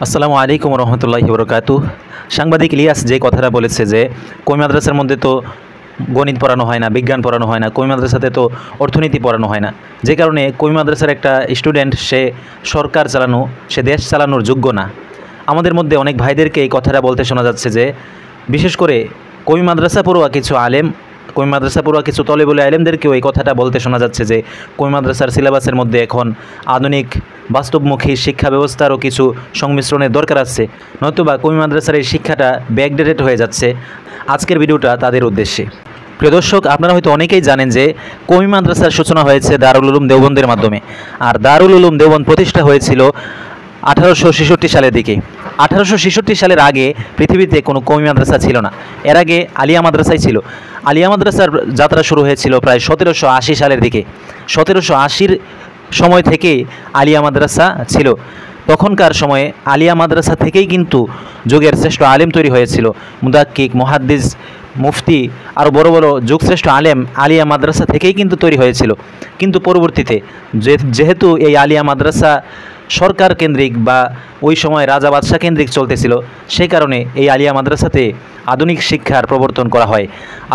আসসালামু আলাইকুম রহমতুল্লাহি বরকাতুহ। সাংবাদিক ইলিয়াস যে কথাটা বলেছে যে কওমি মাদ্রাসার মধ্যে তো গণিত পড়ানো হয় না, বিজ্ঞান পড়ানো হয় না, কওমি মাদ্রাসাতে তো অর্থনীতি পড়ানো হয় না, যে কারণে কওমি মাদ্রাসার একটা স্টুডেন্ট সে সরকার চালানো, সে দেশ চালানোর যোগ্য না। আমাদের মধ্যে অনেক ভাইদেরকে এই কথাটা বলতে শোনা যাচ্ছে যে বিশেষ করে কওমি মাদ্রাসা পড়ুয়া কিছু আলেম, কওমি মাদ্রাসা পড়ুয়া কিছু তলেবুল আলেমদেরকেও এই কথাটা বলতে শোনা যাচ্ছে যে কওমি মাদ্রাসার সিলেবাসের মধ্যে এখন আধুনিক বাস্তবমুখী শিক্ষা ব্যবস্থারও কিছু সংমিশ্রণের দরকার আছে, নয়তোবা কওমি মাদ্রাসার এই শিক্ষাটা ব্যাকডেটেড হয়ে যাচ্ছে। আজকের ভিডিওটা তাদের উদ্দেশ্যে। প্রিয় দর্শক, আপনারা হয়তো অনেকেই জানেন যে কওমি মাদ্রাসার সূচনা হয়েছে দারুল উলুম দেওবন্দের মাধ্যমে, আর দারুল উলুম দেওবন্দ প্রতিষ্ঠা হয়েছিল 1866 সালের দিকে। 1866 সালের আগে পৃথিবীতে কোনো কওমি মাদ্রাসা ছিল না। এর আগে আলিয়া মাদ্রাসাই ছিল। আলিয়া মাদ্রাসার যাত্রা শুরু হয়েছিল প্রায় 1780 সালের দিকে। 1780-র সময় থেকে আলিয়া মাদ্রাসা ছিল। তখনকার সময়ে আলিয়া মাদ্রাসা থেকেই কিন্তু যুগের শ্রেষ্ঠ আলেম তৈরি হয়েছিল। মুদাক্কিক, মুহাদ্দিস, মুফতি, আরও বড় বড় যুগশ্রেষ্ঠ আলেম আলিয়া মাদ্রাসা থেকেই কিন্তু তৈরি হয়েছিল। কিন্তু পরবর্তীতে যেহেতু এই আলিয়া মাদ্রাসা সরকার কেন্দ্রিক বা ওই সময় রাজা বাদশাহ কেন্দ্রিক চলতেছিল, সেই কারণে এই আলিয়া মাদ্রাসাতে আধুনিক শিক্ষার প্রবর্তন করা হয়,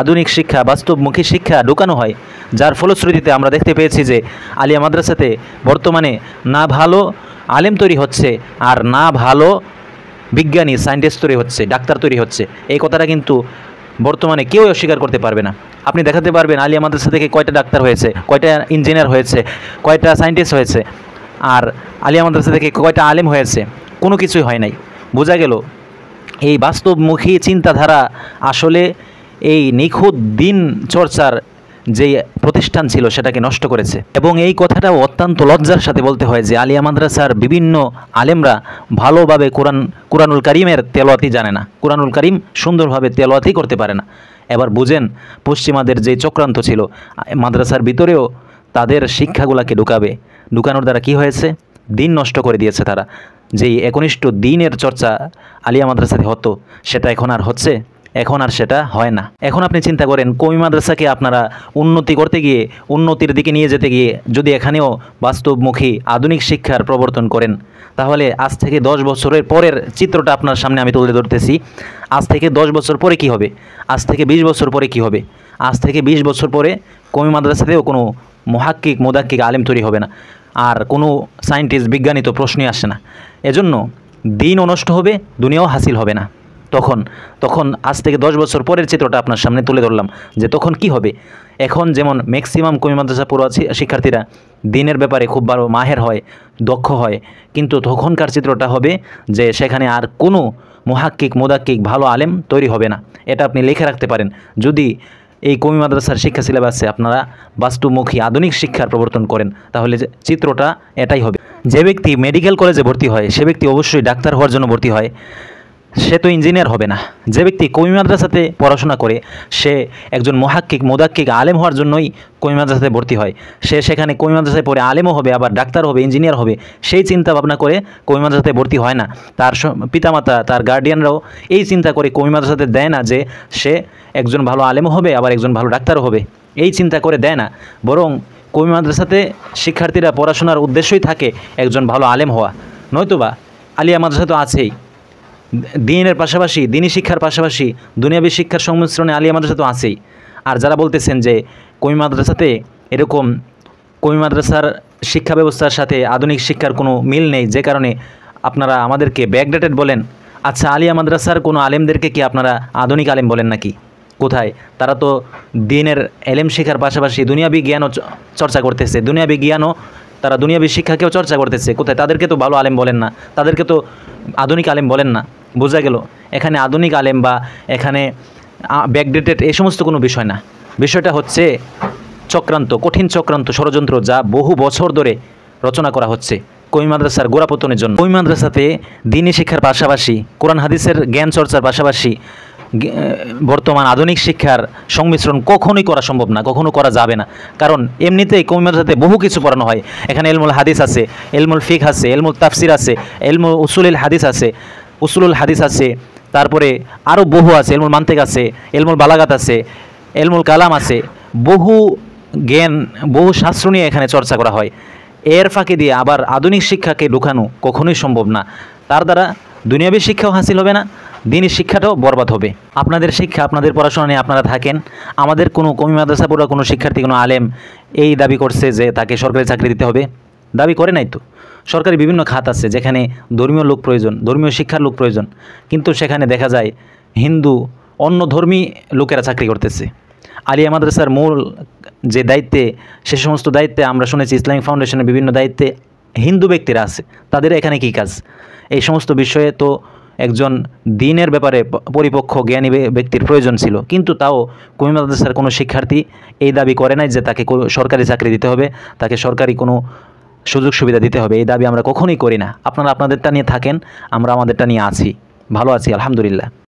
আধুনিক শিক্ষা, বাস্তবমুখী শিক্ষা ঢুকানো হয়, যার ফলশ্রুতিতে আমরা দেখতে পেয়েছি যে আলিয়া মাদ্রাসাতে বর্তমানে না ভালো আলেম তৈরি হচ্ছে আর না ভালো বিজ্ঞানী, সায়েন্টিস্ট তৈরি হচ্ছে, ডাক্তার তৈরি হচ্ছে। এই কথাটা কিন্তু বর্তমানে কেউ অস্বীকার করতে পারবে না। আপনি দেখাতে পারবেন আলিয়া মাদ্রাসা থেকে কয়টা ডাক্তার হয়েছে, কয়টা ইঞ্জিনিয়ার হয়েছে, কয়টা সায়েন্টিস্ট হয়েছে, আর আলিয়া মাদ্রাসা থেকে কয়টা আলেম হয়েছে? কোনো কিছুই হয় নাই। বোঝা গেল এই বাস্তবমুখী চিন্তাধারা আসলে এই নিখুঁত দিন চর্চার যে প্রতিষ্ঠান ছিল সেটাকে নষ্ট করেছে। এবং এই কথাটাও অত্যন্ত লজ্জার সাথে বলতে হয় যে আলিয়া মাদ্রাসার বিভিন্ন আলেমরা ভালোভাবে কুরআনুল কারিমের তেলাওয়াতি জানে না, কুরআনুল কারিম সুন্দরভাবে তেলাওয়াতি করতে পারে না। এবার বুঝেন পশ্চিমাদের যে চক্রান্ত ছিল মাদ্রাসার ভিতরেও তাদের শিক্ষাগুলোকে ঢুকানোর দ্বারা কি হয়েছে? দিন নষ্ট করে দিয়েছে তারা। যেই একনিষ্ঠ দিনের চর্চা আলিয়া মাদ্রাসাতে হতো সেটা এখন আর হচ্ছে? এখন আর সেটা হয় না। এখন আপনি চিন্তা করেন কওমি মাদ্রাসাকে আপনারা উন্নতি করতে গিয়ে, উন্নতির দিকে নিয়ে যেতে গিয়ে যদি এখানেও বাস্তবমুখী আধুনিক শিক্ষার প্রবর্তন করেন, তাহলে আজ থেকে 10 বছরের পরের চিত্রটা আপনার সামনে আমি তুলে ধরতেছি। আজ থেকে 10 বছর পরে কি হবে? আজ থেকে 20 বছর পরে কি হবে? আজ থেকে 20 বছর পরে কওমি মাদ্রাসাতেও কোনো মুহাক্কিক, মুদাক্কিক আলেম তৈরি হবে না, আর কোনো সায়েন্টিস্ট, বিজ্ঞানী তো প্রশ্নই আসে না। এজন্য দিনও নষ্ট হবে, দুনিয়াও হাসিল হবে না। তখন আজ থেকে 10 বছর পরের চিত্রটা আপনার সামনে তুলে ধরলাম যে তখন কি হবে। এখন যেমন ম্যাক্সিমাম কওমি মাদ্রাসা পড়ুয়া শিক্ষার্থীরা দিনের ব্যাপারে খুব ভালো মাহের হয়, দক্ষ হয়, কিন্তু তখনকার চিত্রটা হবে যে সেখানে আর কোনো মুহাক্কিক, মুদাক্কিক ভালো আলেম তৈরি হবে না। এটা আপনি লিখে রাখতে পারেন। যদি এই কওমি মাদ্রাসার শিক্ষা সিলেবাসে আপনারা বাস্তবমুখী আধুনিক শিক্ষার প্রবর্তন করেন, তাহলে চিত্রটা এটাই হবে। যে ব্যক্তি মেডিকেল কলেজে ভর্তি হয় সে ব্যক্তি অবশ্যই ডাক্তার হওয়ার জন্য ভর্তি হয়, সে তো ইঞ্জিনিয়ার হবে না। যে ব্যক্তি কওমি মাদ্রাসাতে পড়াশোনা করে সে একজন মুহাক্কিক, মুদাক্কিক আলেম হওয়ার জন্যই কওমি মাদ্রাসাতে ভর্তি হয়। সে সেখানে কওমি মাদ্রাসায় পড়ে আলেমও হবে, আবার ডাক্তার হবে, ইঞ্জিনিয়ার হবে, সেই চিন্তা ভাবনা করে কওমি মাদ্রাসাতে ভর্তি হয় না। তার পিতামাতা, তার গার্ডিয়ানরাও এই চিন্তা করে কওমি মাদ্রাসাতে দেয় না যে সে একজন ভালো আলেমও হবে, আবার একজন ভালো ডাক্তারও হবে, এই চিন্তা করে দেয় না। বরং কওমি মাদ্রাসাতে শিক্ষার্থীরা পড়াশোনার উদ্দেশ্যই থাকে একজন ভালো আলেম হওয়া। নয়তোবা আলিয়া মাদ্রাসা তো আছেই, দিনের পাশাপাশি, দিনী শিক্ষার পাশাপাশি দুনিয়াবী শিক্ষার সংমিশ্রণে আলিয়া মাদ্রাসা তো আছেই। আর যারা বলতেছেন যে কওমি মাদ্রাসাতে এরকম, কওমি মাদ্রাসার শিক্ষা ব্যবস্থার সাথে আধুনিক শিক্ষার কোনো মিল নেই, যে কারণে আপনারা আমাদেরকে ব্যাকডেটেড বলেন। আচ্ছা, আলিয়া মাদ্রাসার কোনো আলেমদেরকে কি আপনারা আধুনিক আলেম বলেন নাকি? কোথায়? তারা তো দিনের এলেম শেখার পাশাপাশি দুনিয়াবী জ্ঞানও চর্চা করতেছে, দুনিয়াবী জ্ঞানও, তারা দুনিয়াবী শিক্ষাকেও চর্চা করতেছে। কোথায়? তাদেরকে তো ভালো আলেম বলেন না, তাদেরকে তো আধুনিক আলেম বলেন না। বোঝা গেল এখানে আধুনিক আলেম বা এখানে ব্যাকডেটেড এই সমস্ত কোনো বিষয় না। বিষয়টা হচ্ছে চক্রান্ত, কঠিন চক্রান্ত, ষড়যন্ত্র, যা বহু বছর ধরে রচনা করা হচ্ছে কওমি মাদ্রাসার গোড়াপতনের জন্য। কওমি মাদ্রাসাতে দিনী শিক্ষার পাশাপাশি কোরআন হাদিসের জ্ঞান চর্চার পাশাপাশি বর্তমান আধুনিক শিক্ষার সংমিশ্রণ কখনোই করা সম্ভব না, কখনো করা যাবে না। কারণ এমনিতেই কওমি মাদ্রাসাতে বহু কিছু পড়ানো হয়। এখানে ইলমুল হাদিস আছে, ইলমুল ফিকহ আছে, ইলমুল তাফসির আছে, ইলমুল উসুলুল হাদিস আছে, তারপরে আরও বহু আছে, ইলমুল মান্তিক আছে, ইলমুল বালাগাত আছে, ইলমুল কালাম আছে, বহু জ্ঞান, বহু শাস্ত্র নিয়ে এখানে চর্চা করা হয়। এর ফাঁকে দিয়ে আবার আধুনিক শিক্ষাকে ঢুকানো কখনোই সম্ভব না। তার দ্বারা দুনিয়াবী শিক্ষাও হাসিল হবে না, দিনের শিক্ষাটাও বরবাদ হবে। আপনাদের শিক্ষা, আপনাদের পড়াশোনা নিয়ে আপনারা থাকেন। আমাদের কোনো কওমি মাদ্রাসা পড়া কোনো শিক্ষার্থী, কোনো আলেম এই দাবি করছে যে তাকে সরকারি চাকরি দিতে হবে? দাবি করে নাই তো। সরকারি বিভিন্ন খাত আছে যেখানে ধর্মীয় লোক প্রয়োজন, ধর্মীয় শিক্ষার লোক প্রয়োজন, কিন্তু সেখানে দেখা যায় হিন্দু, অন্য ধর্মী লোকেরা চাকরি করতেছে। আলিয়া মাদ্রাসার মূল যে দায়িত্বে, সে সমস্ত দায়িত্বে আমরা শুনেছি ইসলামিক ফাউন্ডেশনের বিভিন্ন দায়িত্বে হিন্দু ব্যক্তিরা আছে। তাদের এখানে কী কাজ? এই সমস্ত বিষয়ে তো একজন দ্বীনের ব্যাপারে পরিপক্ক জ্ঞানী ব্যক্তির প্রয়োজন ছিল, কিন্তু তাও কওমি মাদ্রাসার কোনো শিক্ষার্থী এই দাবি করে নাই যে তাকে সরকারি চাকরি দিতে হবে, তাকে সরকারি কোনো সুযোগ সুবিধা দিতে হবে। এই দাবি আমরা কখনোই করি না। আপনারা আপনাদেরটা নিয়ে থাকেন, আমরা আমাদেরটা নিয়ে আছি, ভালো আছি আলহামদুলিল্লাহ।